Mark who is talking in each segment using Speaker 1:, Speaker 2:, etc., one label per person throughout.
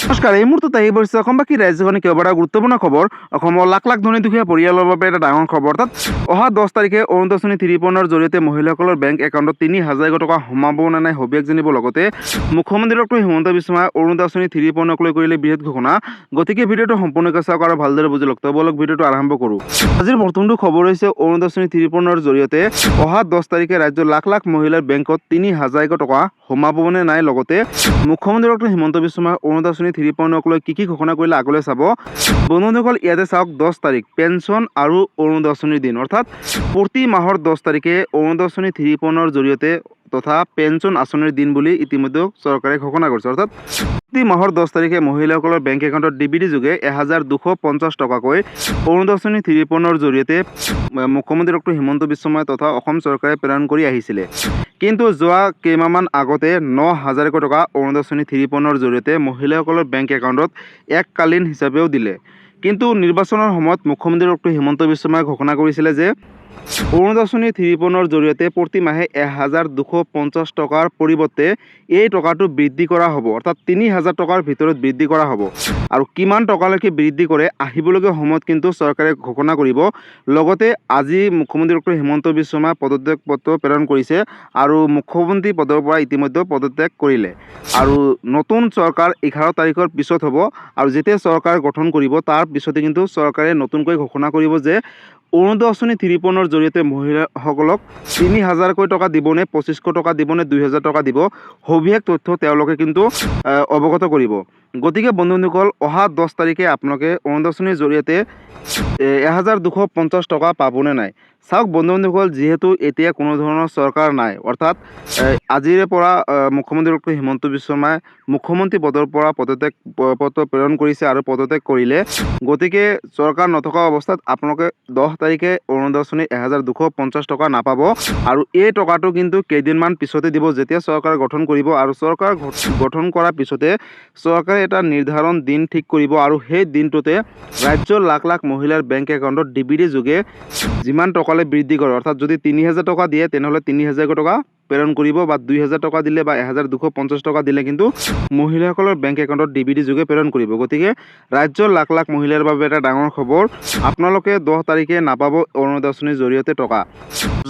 Speaker 1: নমস্কাৰ, এই মুহূৰ্তত আহি পৰিছে অসমবাসী ৰাজ্যখনে কেইবাটা গুৰুত্বপূৰ্ণ খবৰ। অসমৰ লাখ লাখ ধনী দুখীয়া পৰিয়ালৰ বাবে এটা ডাঙৰ খবৰ। অৰ্থাৎ অহা 10 তাৰিখে অৰুণোদয় আঁচনি 3.0 জৰিয়তে মহিলাসকলৰ বেংক একাউণ্টত 3,000 টকা সোমাব নে নাই সবিশেষ জানিব। লগতে মুখ্যমন্ত্ৰী ডক্টৰ হিমন্ত বিশ্ব শৰ্মাই অৰুণোদয় আঁচনি 3.0 লৈ কৰিলে বৃহৎ ঘোষণা। গতিকে ভিডিঅ'টো সম্পূৰ্ণকৈ চাওক আৰু ভালদৰে বুজি লওক। তবে অলপ ভিডিঅ'টো আৰম্ভ কৰোঁ। আজিৰ প্ৰথমটো খবৰ হৈছে অৰুণোদয় আঁচনি 3.0 জৰিয়তে অহা 10 তাৰিখে ৰাজ্যৰ লাখ লাখ মহিলাৰ বেংকত 3,000 টকা সোমাব নে নাই। লগতে মুখ্যমন্ত্ৰী ডক্টৰ হিমন্ত বিশ্ব শৰ্মাই অৰুণোদয় আঁচনি 3.0 লৈ কি ঘোষণা কৰিলে আগলৈ চাব। বন্ধুসকল, ইয়াতে চাওক 10 তাৰিখ পেঞ্চন আৰু অৰুণোদয় আঁচনিৰ দিন। অৰ্থাৎ প্ৰতি মাহৰ 10 তাৰিখে অৰুণোদয় আঁচনি 3.0 জৰিয়তে তথা পেঞ্চন আঁচনিৰ দিন বুলি ইতিমধ্যে চৰকাৰে ঘোষণা কৰিছে। অৰ্থাৎ প্ৰতি মাহৰ 10 তাৰিখে মহিলাসকলৰ বেংক একাউণ্টত ডিবিটি যোগে 1,250 টকাকৈ অৰুণোদয় আঁচনি 3.0 জৰিয়তে মুখ্যমন্ত্ৰী ডক্টৰ হিমন্ত বিশ্ব শৰ্মাই তথা অসম চৰকাৰে প্ৰেৰণ কৰি আহিছিলে। কিন্তু যোৱা কেইমাহমান আগতে 9,000 টকা অৰুণোদয় আঁচনি 3.0 জৰিয়তে মহিলাসকলৰ বেংক একাউণ্টত এককালীন হিচাপেও দিলে। কিন্তু নিৰ্বাচনৰ সময়ত মুখ্যমন্ত্ৰী ডক্টৰ হিমন্ত বিশ্ব শৰ্মাই ঘোষণা কৰিছিলে যে অৰুণোদয় আঁচনি 3.0 জৰিয়তে প্ৰতি মাহে 1,250 টকাৰ পৰিৱৰ্তে এই টকাটো বৃদ্ধি কৰা হ'ব। অৰ্থাৎ 3,000 টকাৰ ভিতৰত বৃদ্ধি কৰা হ'ব। আৰু কিমান টকালৈকে বৃদ্ধি কৰে আহিবলগীয়া সময়ত কিন্তু চৰকাৰে ঘোষণা কৰিব। লগতে আজি মুখ্যমন্ত্ৰী ডক্টৰ হিমন্ত বিশ্ব শৰ্মাই পদত্যাগ পত্ৰ প্ৰেৰণ কৰিছে আৰু মুখ্যমন্ত্ৰী পদৰ পৰা ইতিমধ্যে পদত্যাগ কৰিলে। আৰু নতুন চৰকাৰ 11 তাৰিখৰ পিছত হ'ব। আৰু যেতিয়া চৰকাৰ গঠন কৰিব তাৰ পিছতে কিন্তু চৰকাৰে নতুনকৈ ঘোষণা কৰিব যে অৰুণোদয় আঁচনি 3.0 জৰিয়তে মহিলাসকলক 3,000 টকা দিবনে, 2,500 টকা দিবনে, 2,000 টকা দিব, সবিশেষ তথ্য তেওঁলোকে কিন্তু অৱগত কৰিব। গতিকে বন্ধুসকল, অহা 10 তাৰিখে আপোনালোকে অৰুণোদয় আঁচনিৰ জৰিয়তে 1,250 টকা পাবনে নাই চাওক। বন্ধুসকল, যিহেতু এতিয়া কোনো ধৰণৰ চৰকাৰ নাই, অৰ্থাৎ আজিৰে পৰা মুখ্যমন্ত্ৰী ডক্টৰ হিমন্ত বিশ্ব শৰ্মাই মুখ্যমন্ত্ৰী পদৰ পৰা পদত্যাগ পত্ৰ প্ৰেৰণ কৰিছে আৰু পদত্যাগ কৰিলে। গতিকে চৰকাৰ নথকা অৱস্থাত আপোনালোকে 10 তাৰিখে অৰুণোদয় আঁচনিৰ 1,250 টকা নাপাব। আৰু এই টকাটো কিন্তু কেইদিনমান পিছতে দিব, যেতিয়া চৰকাৰ গঠন কৰিব। আৰু চৰকাৰ গঠন কৰাৰ পিছতে চৰকাৰে এটা নিৰ্ধাৰণ দিন ঠিক কৰিব আৰু সেই দিনটোতে ৰাজ্যৰ লাখ লাখ মহিলাৰ বেংক একাউণ্টত ডিবিটি যোগে যিমান টকালৈ বৃদ্ধি কৰে, অৰ্থাৎ যদি 3,000 টকা দিয়ে তেনেহ'লে 3,000 টকা প্ৰেৰণ কৰিব, বা 2,000 টকা দিলে বা 1,250 টকা দিলে কিন্তু মহিলাসকলৰ বেংক একাউণ্টত ডিবিটি যোগে প্ৰেৰণ কৰিব। গতিকে ৰাজ্যৰ লাখ লাখ মহিলাৰ বাবে এটা ডাঙৰ খবৰ। আপোনালোকে 10 তাৰিখে নাপাব অৰুণোদয় আঁচনিৰ জৰিয়তে টকা।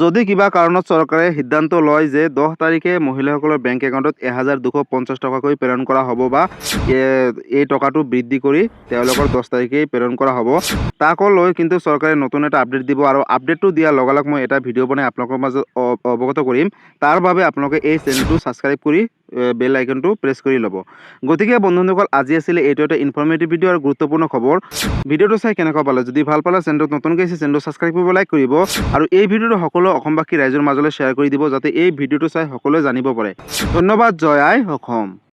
Speaker 1: যদি কিবা কাৰণত চৰকাৰে সিদ্ধান্ত লয় যে 10 তাৰিখে মহিলাসকলৰ বেংক একাউণ্টত 1,250 টকাকৈ প্ৰেৰণ কৰা হ'ব, বা এই টকাটো বৃদ্ধি কৰি তেওঁলোকৰ 10 তাৰিখেই প্ৰেৰণ কৰা হ'ব, তাকো লৈ কিন্তু চৰকাৰে নতুন এটা আপডেট দিব। আৰু আপডেটটো দিয়াৰ লগে লগে মই এটা ভিডিঅ' বনাই আপোনালোকৰ মাজত অৱগত কৰিম। তাৰ বাবে আপোনালোকে এই চেনেলটো ছাবস্ক্ৰাইব কৰি বেল আইকনটো প্ৰেছ কৰি ল'ব। গতিকে বন্ধুসকল, আজি আছিলে এইটো এটা ইনফৰ্মেটিভ ভিডিঅ' আৰু গুৰুত্বপূৰ্ণ খবৰ। ভিডিঅ'টো চাই কেনেকুৱা পালে, যদি ভাল পালে চেনেলটোত নতুনকৈ আহিছে চেনেলটো ছাবস্ক্ৰাইব কৰিব, লাইক কৰিব আৰু এই ভিডিঅ'টো সকলো অসমবাসী ৰাইজৰ মাজলৈ শ্বেয়াৰ কৰি দিব, যাতে এই ভিডিঅ'টো চাই সকলোৱে জানিব পাৰে। ধন্যবাদ। জয় আই অসম।